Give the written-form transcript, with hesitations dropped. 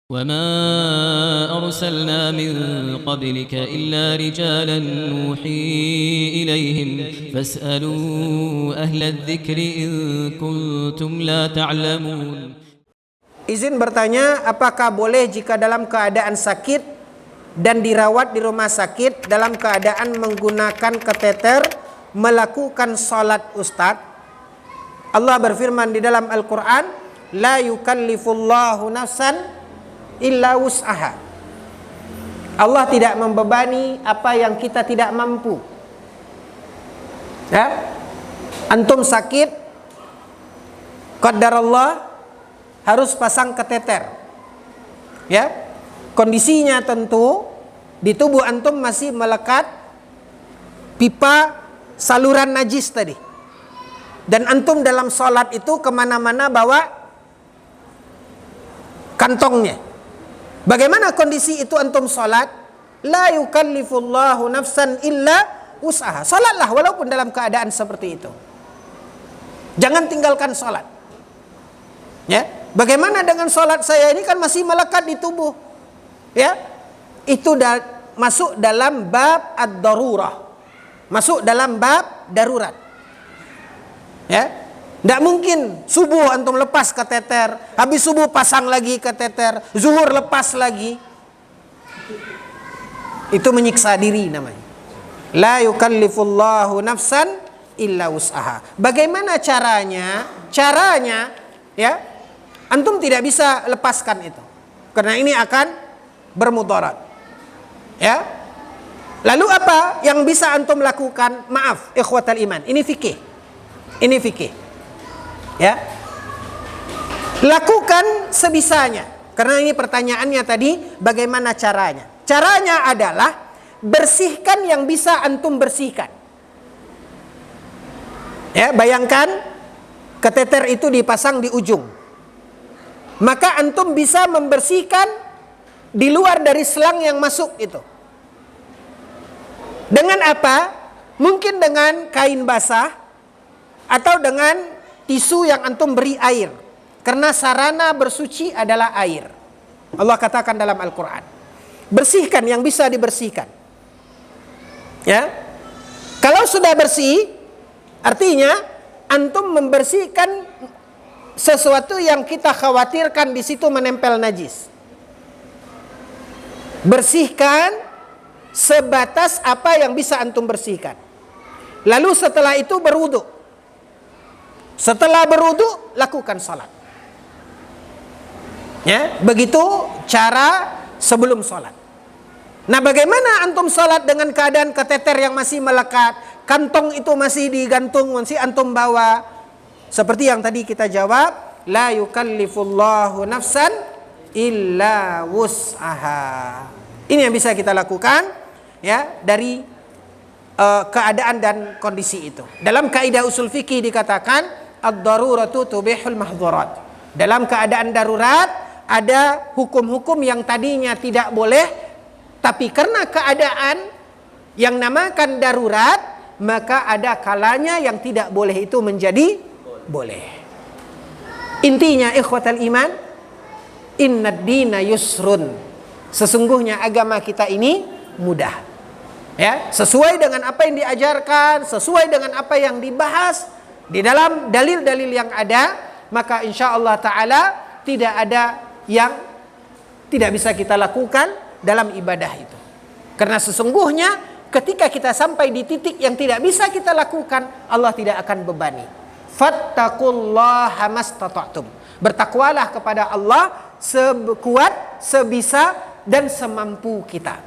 وما أرسلنا من قبلك إلا رجالا نوحي إليهم فاسألوا أهل الذكر إن كنتم لا تعلمون. Izin bertanya, apakah boleh jika dalam keadaan sakit dan dirawat di rumah sakit dalam keadaan menggunakan kateter melakukan salat Ustaz? Allah berfirman di dalam Al-Quran, la yukallifullahu nafsan illa wus'aha. Allah tidak membebani apa yang kita tidak mampu. Ya? Antum sakit, qadarullah harus pasang kateter. Ya? Kondisinya tentu di tubuh antum masih melekat pipa saluran najis tadi. Dan antum dalam sholat itu kemana-mana bawa kantongnya. Bagaimana kondisi itu antum sholat? La yukallifullahu nafsan illa wus'aha. Sholatlah walaupun dalam keadaan seperti itu. Jangan tinggalkan sholat. Ya, bagaimana dengan sholat saya ini kan masih melekat di tubuh. Ya, itu masuk dalam bab ad-darurah. Masuk dalam bab darurat. Ya. Tidak mungkin subuh antum lepas kateter, habis subuh pasang lagi kateter, zuhur lepas lagi. Itu menyiksa diri namanya. La yukallifullahu nafsan illa wus'aha. Bagaimana caranya? Caranya, ya, antum tidak bisa lepaskan itu. Karena ini akan bermudarat. Ya. Lalu apa yang bisa antum lakukan? Maaf, ikhwatal iman. Ini fikih. Ini fikih. Ya, lakukan sebisanya. Karena ini pertanyaannya tadi, bagaimana caranya? Caranya adalah bersihkan yang bisa antum bersihkan. Ya, bayangkan kateter itu dipasang di ujung. Maka antum bisa membersihkan di luar dari selang yang masuk itu. Dengan apa? Mungkin dengan kain basah atau dengan tisu yang antum beri air. Karena sarana bersuci adalah air. Allah katakan dalam Al-Quran. Bersihkan yang bisa dibersihkan. Ya. Kalau sudah bersih, artinya antum membersihkan sesuatu yang kita khawatirkan di situ menempel najis. Bersihkan sebatas apa yang bisa antum bersihkan. Lalu setelah itu berwudu. Setelah berwudu, lakukan salat. Ya, begitu cara sebelum salat. Nah, bagaimana antum salat dengan keadaan kateter yang masih melekat, kantong itu masih digantung, masih antum bawa? Seperti yang tadi kita jawab, la yukallifullahu nafsan illa wus'aha. Ini yang bisa kita lakukan, ya, dari keadaan dan kondisi itu. Dalam kaidah usul fikih dikatakan ad-daruratu tubihul mahdzurat. Dalam keadaan darurat ada hukum-hukum yang tadinya tidak boleh, tapi karena keadaan yang namakan darurat, maka ada kalanya yang tidak boleh itu menjadi boleh. Intinya ikhwatal iman, innad dina yusrun. Sesungguhnya agama kita ini mudah. Ya, sesuai dengan apa yang diajarkan, sesuai dengan apa yang dibahas di dalam dalil-dalil yang ada, maka insya Allah Ta'ala tidak ada yang tidak bisa kita lakukan dalam ibadah itu. Karena sesungguhnya ketika kita sampai di titik yang tidak bisa kita lakukan, Allah tidak akan bebani. Fattaqullaha mastata'tum. Bertakwalah kepada Allah sekuat, sebisa dan semampu kita.